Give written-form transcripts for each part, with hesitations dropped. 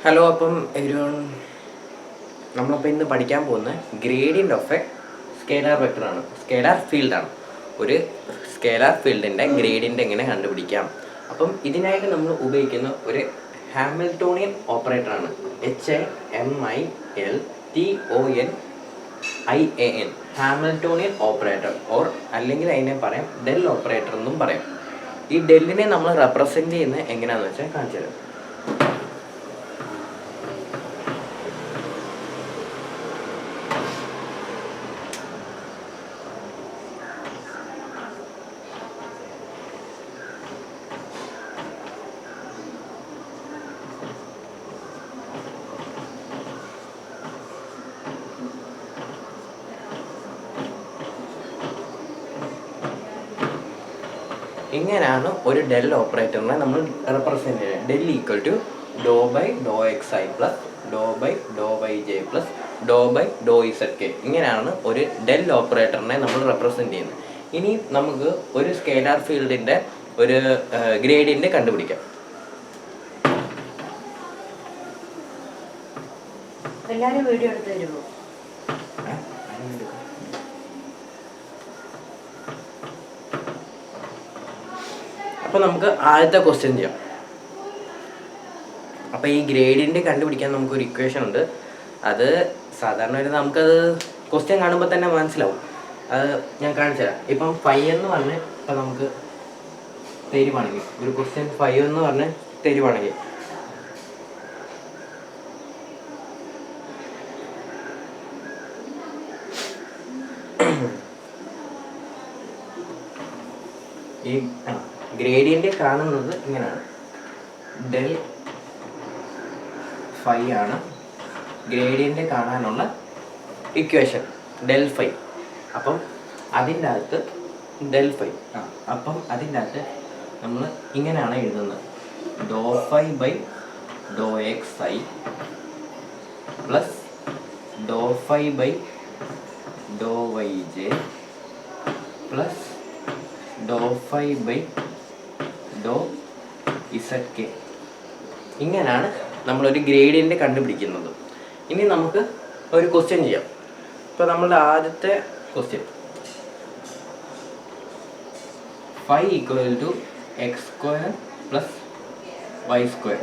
Hello, അപ്പം everyone, നമ്മളിപ്പോൾ ഇന്ന് പഠിക്കാൻ പോകുന്ന ഗ്രേഡിയൻ്റ് ഓഫ് എ സ്കേലാർ വെക്ടറാണ്, സ്കേലാർ ഫീൽഡാണ്. ഒരു സ്കേലാർ ഫീൽഡിൻ്റെ ഗ്രേഡിയൻ്റ് എങ്ങനെ കണ്ടുപിടിക്കാം. അപ്പം ഇതിനായിട്ട് നമ്മൾ ഉപയോഗിക്കുന്ന ഒരു ഹാമിൽട്ടോണിയൻ ഓപ്പറേറ്ററാണ് HAMILTONIAN, ഹാമിൽട്ടോണിയൻ ഓപ്പറേറ്റർ, ഓർ അല്ലെങ്കിൽ അതിനെ പറയാം ഡെൽ ഓപ്പറേറ്റർ എന്നും പറയാം. ഈ ഡെല്ലിനെ നമ്മൾ റെപ്രസെൻറ്റ് ചെയ്യുന്നത് എങ്ങനെയാണെന്ന് വെച്ചാൽ കാണിച്ചു തരാം. ഇങ്ങനെയാണ് ഒരു ഡെൽ ഓപ്പറേറ്ററിനെ നമ്മൾ റെപ്രസെൻറ്റ് ചെയ്യുന്നത്. Del equal to do by do X I plus do by do Y J plus do by do Z K. ഇങ്ങനെയാണ് ഒരു ഡെൽ ഓപ്പറേറ്ററിനെ നമ്മൾ റെപ്രസെൻറ്റ് ചെയ്യുന്നത്. ഇനി നമുക്ക് ഒരു സ്കേലാർ ഫീൽഡിൻ്റെ ഒരു ഗ്രേഡിയൻ്റ് കണ്ടുപിടിക്കാം. എല്ലാവരും വീഡിയോ എടുത്ത് തരുമോ? അപ്പോൾ നമുക്ക് ആദ്യത്തെ ക്വസ്റ്റ്യൻ ചെയ്യാം. അപ്പോൾ ഈ ഗ്രേഡിയൻ്റ് കണ്ടുപിടിക്കാൻ നമുക്കൊരു ഇക്വേഷൻ ഉണ്ട്. അത് സാധാരണ നമുക്കത് ക്വസ്റ്റ്യൻ കാണുമ്പോൾ തന്നെ മനസ്സിലാവും. അത് ഞാൻ കാണിച്ചു തരാം. ഇപ്പം 5 എന്ന് പറഞ്ഞ് ഇപ്പം നമുക്ക് തരുവാണെങ്കിൽ, ഒരു ക്വസ്റ്റ്യൻ 5 എന്ന് പറഞ്ഞ് തരുവാണെങ്കിൽ ഈ ഗ്രേഡിയൻ്റ് കാണുന്നത് ഇങ്ങനെയാണ്. ഡെൽ ഫൈ ആണ് ഗ്രേഡിയൻ്റ് കാണാനുള്ള ഇക്വേഷൻ, ഡെൽ ഫൈ. അപ്പം അതിൻ്റെ അകത്ത് ഡെൽ ഫൈ അപ്പം അതിൻ്റെ അകത്ത് നമ്മൾ ഇങ്ങനെയാണ് എഴുതുന്നത്: do phi by do X I plus do phi by do Y J plus do phi by do Z K. ഇങ്ങനെയാണ് നമ്മളൊരു ഗ്രേഡിയൻ്റ് കണ്ടുപിടിക്കുന്നത്. ഇനി നമുക്ക് ഒരു ക്വസ്റ്റ്യൻ ചെയ്യാം. ഇപ്പോൾ നമ്മളുടെ ആദ്യത്തെ question, phi equal to X square plus Y square.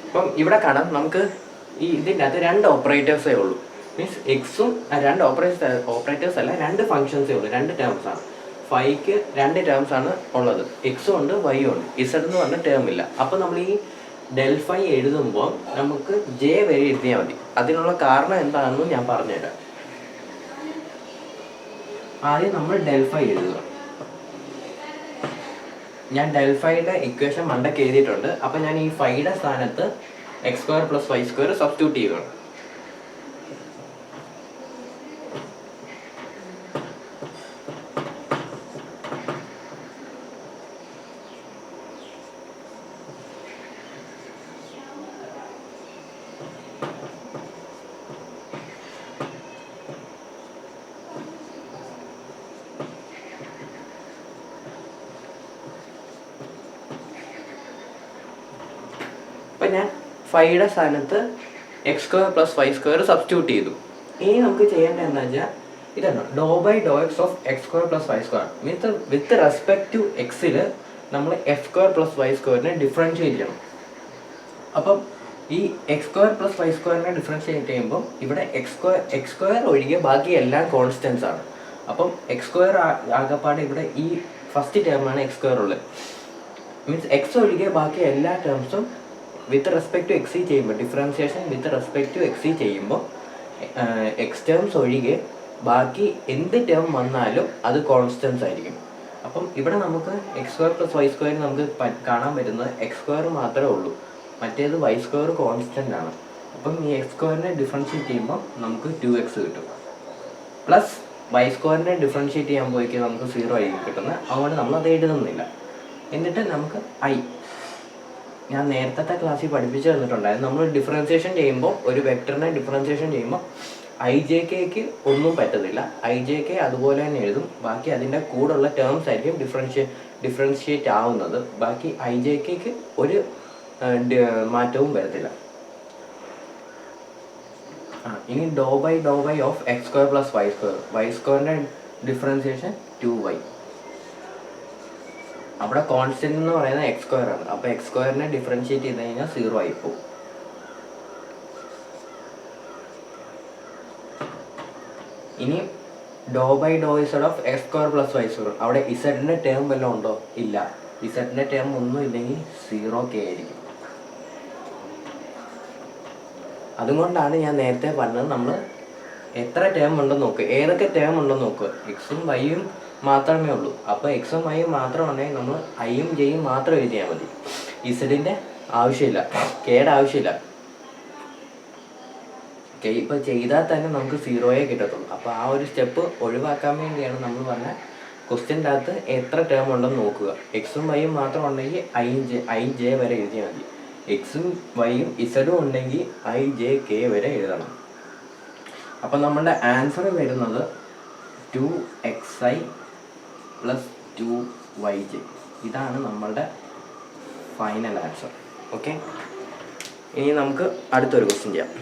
അപ്പം ഇവിടെ കാണാം നമുക്ക് ഈ ഇതിൻ്റെ അകത്ത് രണ്ട് ഓപ്പറേറ്റേഴ്സേ ഉള്ളൂ. മീൻസ് എക്സും രണ്ട് ഓപ്പറേറ്റേഴ്സ് അല്ല, രണ്ട് ഫങ്ഷൻസേ ഉള്ളൂ, രണ്ട് ടേംസാണ്. ഫൈക്ക് രണ്ട് ടേംസ് ആണ് ഉള്ളത്, എക്സും ഉണ്ട് വൈയും ഉണ്ട്, ഇസഡ് എന്ന് പറഞ്ഞ ടേം ഇല്ല. അപ്പോൾ നമ്മൾ ഈ ഡെൽ ഫൈ എഴുതുമ്പോൾ നമുക്ക് ജെ വരെ എഴുതിയാൽ മതി. അതിനുള്ള കാരണം എന്താണെന്ന് ഞാൻ പറഞ്ഞുതരാം. ആദ്യം നമ്മൾ ഡെൽ ഫൈ എഴുതുക. ഞാൻ ഡെൽ ഫൈയുടെ ഇക്വേഷൻ മണ്ടയ്ക്ക് എഴുതിയിട്ടുണ്ട്. അപ്പം ഞാൻ ഈ ഫൈയുടെ സ്ഥാനത്ത് x square plus Y square substitute ചെയ്യുകയാണ്. അപ്പം ഞാൻ ഫൈയുടെ സ്ഥാനത്ത് x square plus Y square substitute ചെയ്തു. ഇനി നമുക്ക് ചെയ്യേണ്ടത് എന്താ വെച്ചാൽ ഇതാണ് do by do x of x square plus Y square. With respect to എക്സിൽ നമ്മൾ എക്സ് സ്ക്വയർ പ്ലസ് വൈ സ്ക്വയറിനെ ഡിഫറൻഷിയേറ്റ് ചെയ്യണം. അപ്പം ഈ എക്സ് സ്ക്വയർ പ്ലസ് വൈ സ്ക്വയറിനെ ഡിഫറൻഷിയേറ്റ് ചെയ്യുമ്പോൾ ഇവിടെ എക്സ് സ്ക്വയർ ഒഴികെ ബാക്കി എല്ലാം കോൺസ്റ്റൻസ് ആണ്. അപ്പം എക്സ് സ്ക്വയർ ആകപ്പാടെ ഇവിടെ ഈ ഫസ്റ്റ് ടേമാണ് എക്സ് സ്ക്വയർ ഉള്ളത്. മീൻസ് എക്സ് ഒഴികെ ബാക്കി എല്ലാ ടേംസും വിത്ത് റെസ്പെക്ട് ടു എക്സ് ചെയ്യുമ്പോൾ, differentiation with respect to x ചെയ്യുമ്പോൾ എക്സ് ടേംസ് ഒഴികെ ബാക്കി എന്ത് ടേം വന്നാലും അത് കോൺസ്റ്റൻസ് ആയിരിക്കും. അപ്പം ഇവിടെ നമുക്ക് x square plus Y square നമുക്ക് കാണാൻ പറ്റുന്നത് എക്സ് സ്ക്വയർ മാത്രമേ ഉള്ളൂ, മറ്റേത് വൈ സ്ക്വയർ കോൺസ്റ്റൻ്റ് ആണ്. അപ്പം ഈ എക്സ് സ്ക്വയറിനെ ഡിഫറൻഷിയേറ്റ് ചെയ്യുമ്പോൾ നമുക്ക് 2x കിട്ടും. പ്ലസ് വൈ സ്ക്വയറിനെ ഡിഫറൻഷിയേറ്റ് ചെയ്യാൻ പോയിക്ക് നമുക്ക് 0 ആയിരിക്കും കിട്ടുന്നത്. അതുകൊണ്ട് നമ്മളത് എഴുതുന്നില്ല. എന്നിട്ട് നമുക്ക് ഞാൻ നേരത്തെ ക്ലാസ്സിൽ പഠിപ്പിച്ച് തന്നിട്ടുണ്ടായിരുന്നു. നമ്മൾ ഡിഫറൻസിയേഷൻ ചെയ്യുമ്പോൾ, ഒരു വെക്ടറിനെ ഡിഫറൻസിയേഷൻ ചെയ്യുമ്പോൾ ഐ ജെ കെക്ക് ഒന്നും പറ്റത്തില്ല. ഐ ജെ കെ അതുപോലെ തന്നെ എഴുതും. ബാക്കി അതിൻ്റെ കൂടെയുള്ള ടേംസ് ആയിരിക്കും ഡിഫറൻഷിയേറ്റ് ആവുന്നത്. ബാക്കി ഐ ജെ കെക്ക് ഒരു മാറ്റവും വരത്തില്ല. ഇനി do by of x square plus y സ്ക്വയറിൻ്റെ ഡിഫറൻസിയേഷൻ 2y. അവിടെ കോൺസ്റ്റന്റ് എന്ന് പറയുന്നത് എക്സ് സ്ക്വയർ ആണ്. അപ്പോൾ എക്സ് സ്ക്വയറിനെ ഡിഫറൻഷിയേറ്റ് ചെയ്ത് കഴിഞ്ഞാൽ 0 ആയി പോകും. ഇനി do by do z of x square plus Y square. അവിടെ ഇസഡിൻ്റെ ടേം വല്ലതും ഉണ്ടോ? ഇല്ല. ഇസഡിൻ്റെ ടേം ഒന്നും ഇല്ലെങ്കിൽ 0k ആയിരിക്കും. അതുകൊണ്ടാണ് ഞാൻ നേരത്തെ പറഞ്ഞത് നമ്മൾ എത്ര ടേം ഉണ്ടെന്ന് നോക്കുക, ഏതൊക്കെ ടേം ഉണ്ടെന്ന് നോക്കുക. എക്സും വൈയും മാത്രമേ ഉള്ളൂ. അപ്പോൾ എക്സും വൈയും മാത്രമാണെങ്കിൽ നമ്മൾ ഐയും ജെയും മാത്രം എഴുതിയാൽ മതി. ഇസഡിൻ്റെ ആവശ്യമില്ല, കെയുടെ ആവശ്യമില്ല. ഇപ്പോൾ ചെയ്താൽ തന്നെ നമുക്ക് 0 കിട്ടത്തുള്ളൂ. അപ്പോൾ ആ ഒരു സ്റ്റെപ്പ് ഒഴിവാക്കാൻ വേണ്ടിയാണ് നമ്മൾ പറഞ്ഞ ക്വസ്റ്റ്യൻ്റെ അകത്ത് എത്ര ടേം ഉണ്ടെന്ന് നോക്കുക. എക്സും വൈയും മാത്രം ഉണ്ടെങ്കിൽ ഐ ജെ വരെ എഴുതിയാൽ മതി. എക്സും വൈയും ഇസഡും ഉണ്ടെങ്കിൽ ഐ ജെ കെ വരെ എഴുതണം. അപ്പം നമ്മളുടെ ആൻസർ വരുന്നത് 2xi പ്ലസ് 2yj. ഇതാണ് നമ്മളുടെ ഫൈനൽ ആൻസർ. ഓക്കെ, ഇനി നമുക്ക് അടുത്തൊരു ക്വസ്റ്റ്യൻ ചെയ്യാം.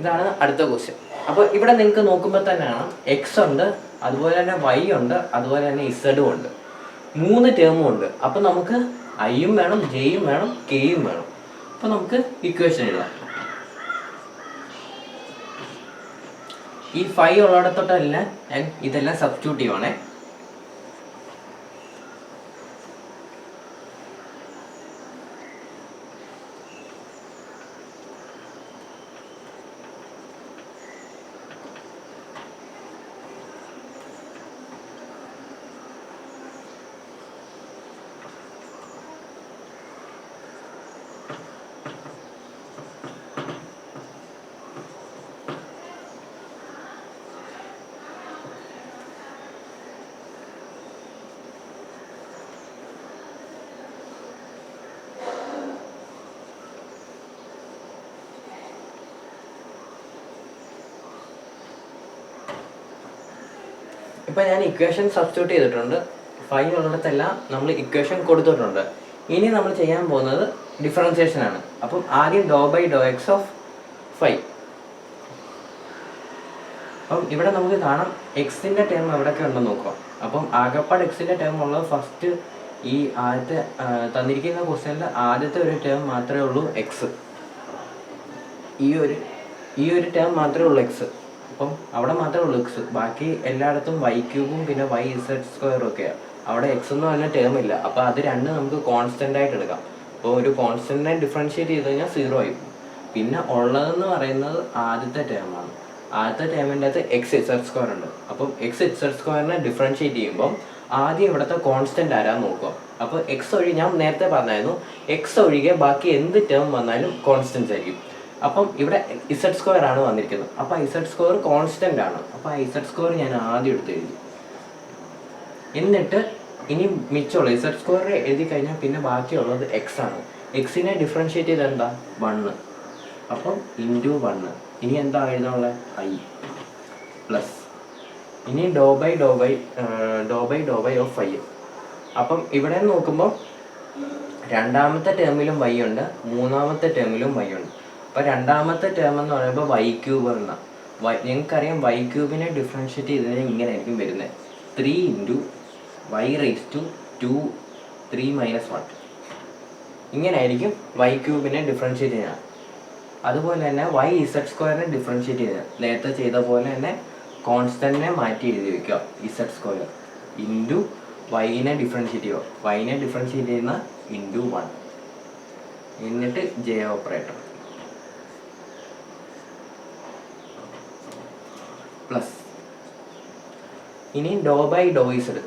ഇതാണ് അടുത്ത ക്വസ്റ്റ്യൻ. അപ്പോൾ ഇവിടെ നിങ്ങൾക്ക് നോക്കുമ്പോൾ തന്നെയാണ് എക്സ് ഉണ്ട്, അതുപോലെ തന്നെ വൈ ഉണ്ട്, അതുപോലെ തന്നെ ഇസഡും ഉണ്ട്. 3 ടേമും ഉണ്ട്. അപ്പം നമുക്ക് ഐയും വേണം, ജെയും വേണം, കെയും വേണം. അപ്പോൾ നമുക്ക് ഇക്വേഷൻ എഴുതാം. ഈ 5 ഉള്ളിടത്തോട്ടല്ല ഞാൻ ഇതെല്ലാം സബ്സ്റ്റിറ്റ്യൂട്ട് ചെയ്യുവാണേ. ഇപ്പം ഞാൻ ഇക്വേഷൻ സബ്സ്റ്റിറ്റ്യൂട്ട് ചെയ്തിട്ടുണ്ട്. 5 ഉള്ളിടത്തെല്ലാം നമ്മൾ ഇക്വേഷൻ കൊടുത്തിട്ടുണ്ട്. ഇനി നമ്മൾ ചെയ്യാൻ പോകുന്നത് ഡിഫറൻസിയേഷൻ ആണ്. അപ്പം ആദ്യം ഡോ ബൈ ഡോ എക്സ് ഓഫ് 5. അപ്പം ഇവിടെ നമുക്ക് കാണാം എക്സിൻ്റെ ടേം എവിടെയൊക്കെ ഉണ്ടെന്ന് നോക്കാം. അപ്പം ആകപ്പാട് എക്സിൻ്റെ ടേം ഉള്ളത് ഫസ്റ്റ് ഈ ആദ്യത്തെ തന്നിരിക്കുന്ന ക്വസ്റ്റ്യനിൽ ആദ്യത്തെ ഒരു ടേം മാത്രമേ ഉള്ളൂ എക്സ്. ഈ ഒരു ടേം മാത്രമേ ഉള്ളൂ എക്സ്. അപ്പം അവിടെ മാത്രമേ ഉള്ളൂ എക്സ്. ബാക്കി എല്ലായിടത്തും വൈ ക്യൂബും പിന്നെ വൈ ഇസഡ് സ്ക്വയറും ഒക്കെയാണ്. അവിടെ എക്സ് എന്ന് പറഞ്ഞ ടേം ഇല്ല. അപ്പോൾ അത് രണ്ടും നമുക്ക് കോൺസ്റ്റൻ്റ് ആയിട്ട് എടുക്കാം. അപ്പോൾ ഒരു കോൺസ്റ്റൻറ്റിനെ ഡിഫറൻഷിയേറ്റ് ചെയ്ത് കഴിഞ്ഞാൽ 0 ആയി പോകും. പിന്നെ ഉള്ളതെന്ന് പറയുന്നത് ആദ്യത്തെ ടേമാണ്. ആദ്യത്തെ ടേമിൻ്റെ അകത്ത് എക്സ് ഇസഡ് സ്ക്വയർ ഉണ്ട്. അപ്പം എക്സ് ഇസഡ് സ്ക്വയറിനെ ഡിഫറൻഷിയേറ്റ് ചെയ്യുമ്പം ആദ്യം ഇവിടുത്തെ കോൺസ്റ്റൻ്റ് ആരാന്ന് നോക്കുക. അപ്പോൾ എക്സ് ഒഴികെ ഞാൻ നേരത്തെ പറഞ്ഞായിരുന്നു എക്സ് ഒഴികെ ബാക്കി എന്ത് ടേം വന്നാലും കോൺസ്റ്റൻസ് ആയിരിക്കും. അപ്പം ഇവിടെ ഇസഡ് സ്ക്വയർ ആണ് വന്നിരിക്കുന്നത്. അപ്പോൾ ഇസഡ് സ്ക്വയർ കോൺസ്റ്റൻ്റ് ആണ്. അപ്പോൾ ആ ഇസഡ് സ്ക്വയർ ഞാൻ ആദ്യം എടുത്ത് എഴുതി. എന്നിട്ട് ഇനി മിച്ചമുള്ള ഇസഡ് സ്ക്വയർ എഴുതി കഴിഞ്ഞാൽ പിന്നെ ബാക്കിയുള്ളത് എക്സ് ആണ്. എക്സിനെ ഡിഫറൻഷിയേറ്റ് ചെയ്ത് എന്താ 1. അപ്പം ഇൻറ്റു 1. ഇനി എന്താ എഴുതാനുള്ളത് ഐ പ്ലസ് ഇനി do by Dr by of 5. അപ്പം ഇവിടെ നോക്കുമ്പോൾ രണ്ടാമത്തെ ടേമിലും വൈ ഉണ്ട്, മൂന്നാമത്തെ ടേമിലും വൈ ഉണ്ട്. അപ്പോൾ രണ്ടാമത്തെ ടേം എന്ന് പറയുമ്പോൾ വൈ ക്യൂബ് എന്ന നിങ്ങൾക്കറിയാം വൈ ക്യൂബിനെ ഡിഫറൻഷിയേറ്റ് ചെയ്തത് ഇങ്ങനെ ആയിരിക്കും വരുന്നത് 3 ഇൻറ്റു വൈ റേസ് ടു 2 3 - 1. ഇങ്ങനെ ആയിരിക്കും വൈ ക്യൂബിനെ ഡിഫറൻഷിയേറ്റ് ചെയ്യുക. അതുപോലെ തന്നെ വൈ ഇസഡ് സ്ക്വയറിനെ ഡിഫറൻഷിയേറ്റ് ചെയ്യുക. നേരത്തെ ചെയ്ത പോലെ തന്നെ കോൺസ്റ്റൻറ്റിനെ മാറ്റി എഴുതി വയ്ക്കുക. ഇസഡ് സ്ക്വയർ ഇൻറ്റു വൈനെ ഡിഫറൻഷിയേറ്റ് ചെയ്യുക. വൈനെ ഡിഫറൻഷിയേറ്റ് ചെയ്യുന്ന ഇൻറ്റു 1. എന്നിട്ട് ജെ ഓപ്പറേറ്റർ പ്ലസ് ഇനി ഡോ ബൈ ഡോ ഇസഡ്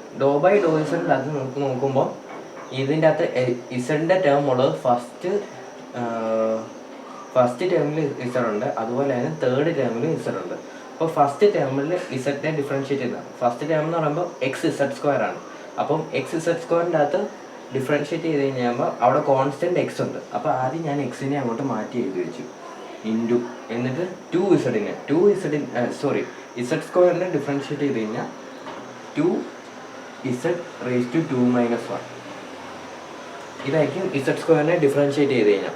അത് നമുക്ക് നോക്കുമ്പോൾ ഇതിൻ്റെ അകത്ത് ഇസഡിൻ്റെ ടേം ഉള്ളത് ഫസ്റ്റ് ടേമിൽ ഇസഡ് ഉണ്ട്, അതുപോലെ തന്നെ തേർഡ് ടേമിൽ ഇസഡ് ഉണ്ട്. അപ്പോൾ ഫസ്റ്റ് ടേമിൽ ഇസഡിനെ ഡിഫറൻഷ്യേറ്റ് ചെയ്യുന്നത്, ഫസ്റ്റ് ടേം എന്ന് പറയുമ്പോൾ എക്സ് ഇസഡ് സ്ക്വയർ ആണ്. അപ്പം എക്സ് ഇസഡ് സ്ക്വയറിൻ്റെ അകത്ത് ഡിഫറൻഷ്യേറ്റ് ചെയ്ത് കഴിഞ്ഞാൽ അവിടെ കോൺസ്റ്റൻറ്റ് എക്സ് ഉണ്ട്. അപ്പോൾ ആദ്യം ഞാൻ എക്സിനെ അങ്ങോട്ട് മാറ്റി എഴുതി വെച്ചു, ഇൻറ്റു എന്നിട്ട് ഇസഡ് സ്ക്വയറിനെ ഡിഫറൻഷ്യേറ്റ് ചെയ്ത് കഴിഞ്ഞാൽ 2z⁻²-2 - 1 ഇതായിരിക്കും ഇസഡ് സ്ക്വയറിനെ ഡിഫറൻഷ്യേറ്റ് ചെയ്ത് കഴിഞ്ഞാൽ.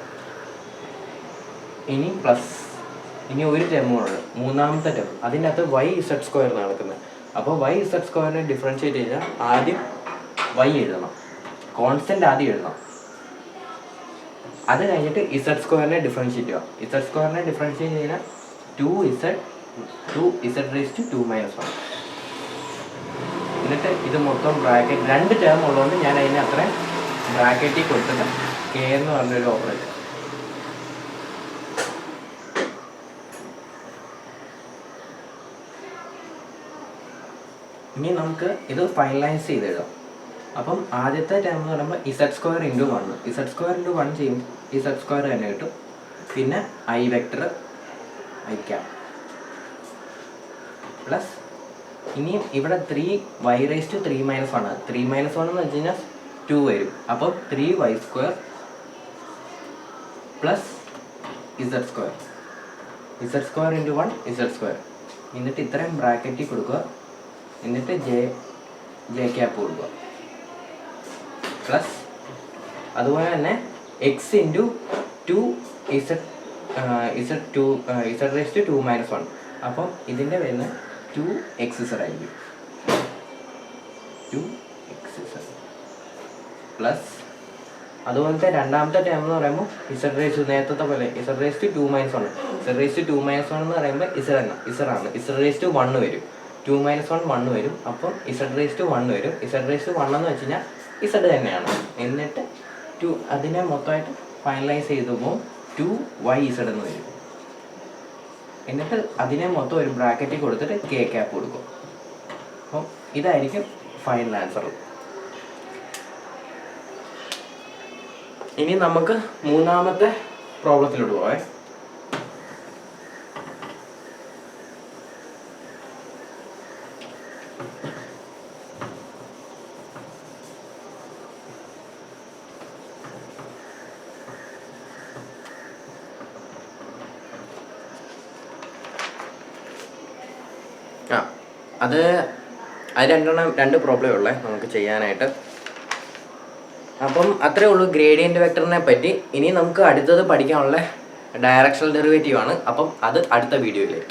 ഇനി ഒരു ടേം കൂടെ, മൂന്നാമത്തെ ടേം, അതിൻ്റെ അകത്ത് വൈ ഇസഡ് സ്ക്വയർ നടക്കുന്നത്. അപ്പോൾ വൈ ഇസഡ് സ്ക്വയറിനെ ഡിഫറൻഷ്യേറ്റ് ചെയ്താൽ ആദ്യം വൈ എഴുതണം, കോൺസ്റ്റൻ്റ് ആദ്യം എഴുതണം. അത് കഴിഞ്ഞിട്ട് ഇസഡ് സ്ക്വയറിനെ ഡിഫറൻഷ്യേറ്റ് ചെയ്യുക. ഇസഡ് സ്ക്വയറിനെ ഡിഫറൻഷ്യേറ്റ് ചെയ്താൽ 2z⁻²-2 - 1. എന്നിട്ട് ഇത് മൊത്തം ബ്രാക്കറ്റ്, രണ്ട് ടേം ഉള്ളതുകൊണ്ട് ഞാൻ അതിനെ അത്രയും ബ്രാക്കറ്റിൽ കൊടുത്തിട്ട് കെ എന്ന് പറഞ്ഞൊരു ഓപ്പറേറ്റർ. ഇനി നമുക്ക് ഇത് ഫൈനലൈസ് ചെയ്ത് എഴുതാം. അപ്പം ആദ്യത്തെ ടേം എന്ന് പറയുമ്പോൾ ഇസഡ് സ്ക്വയർ × 1, ഇസഡ് സ്ക്വയർ × 1 ചെയ്യും ഇസഡ് സ്ക്വയർ തന്നെ കിട്ടും. പിന്നെ ഐ വെക്ടർ ഐ പ്ലസ് ഇനിയും ഇവിടെ 3y⁻³ - 1 ആണ്. 3 - 1 എന്ന് വെച്ച് കഴിഞ്ഞാൽ 2 വരും. അപ്പം 3y² plus Z square × 1 Z square. എന്നിട്ട് ഇത്രയും ബ്രാക്കറ്റിൽ കൊടുക്കുക, എന്നിട്ട് ജെ ക്യാപ്പ് കൊടുക്കുക, പ്ലസ് അതുപോലെ തന്നെ എക്സ് × 2z⁻²-2 - 1. അപ്പം ഇതിൻ്റെ വരുന്ന 2xz ആയിരിക്കും, 2xz പ്ലസ് അതുപോലത്തെ രണ്ടാമത്തെ ടേം എന്ന് പറയുമ്പോൾ നേരത്തെ പോലെ z⁻²-2 - 1. z⁻²-2 - 1 എന്ന് പറയുമ്പോൾ ഇസഡ് ആണ്, z⁻1 വരും, 2 - 1 1 വരും. അപ്പം z⁻1 വരും. z⁻1 എന്ന് വെച്ച് കഴിഞ്ഞാൽ ഇസഡ് തന്നെയാണ്. എന്നിട്ട് അതിനെ മൊത്തമായിട്ട് ഫൈനലൈസ് ചെയ്തുമ്പോൾ 2yz എന്ന് വരും. എന്നിട്ട് അതിനെ മൊത്തം ഒരു ബ്രാക്കറ്റിൽ കൊടുത്തിട്ട് കെ ക്യാപ്പ് കൊടുക്കും. അപ്പം ഇതായിരിക്കും ഫൈനൽ ആൻസർ. ഇനി നമുക്ക് മൂന്നാമത്തെ പ്രോബ്ലത്തിലോട്ട് പോവേ. അത് രണ്ട് പ്രോബ്ലമേ ഉള്ളേ നമുക്ക് ചെയ്യാനായിട്ട്. അപ്പം അത്രേ ഉള്ളൂ ഗ്രേഡിയൻ്റ് വെക്ടറിനെ പറ്റി. ഇനി നമുക്ക് അടുത്തത് പഠിക്കാനുള്ള ഡയറക്ഷണൽ ഡെറിവേറ്റീവ് ആണ്. അപ്പം അത് അടുത്ത വീഡിയോയിലേക്ക്.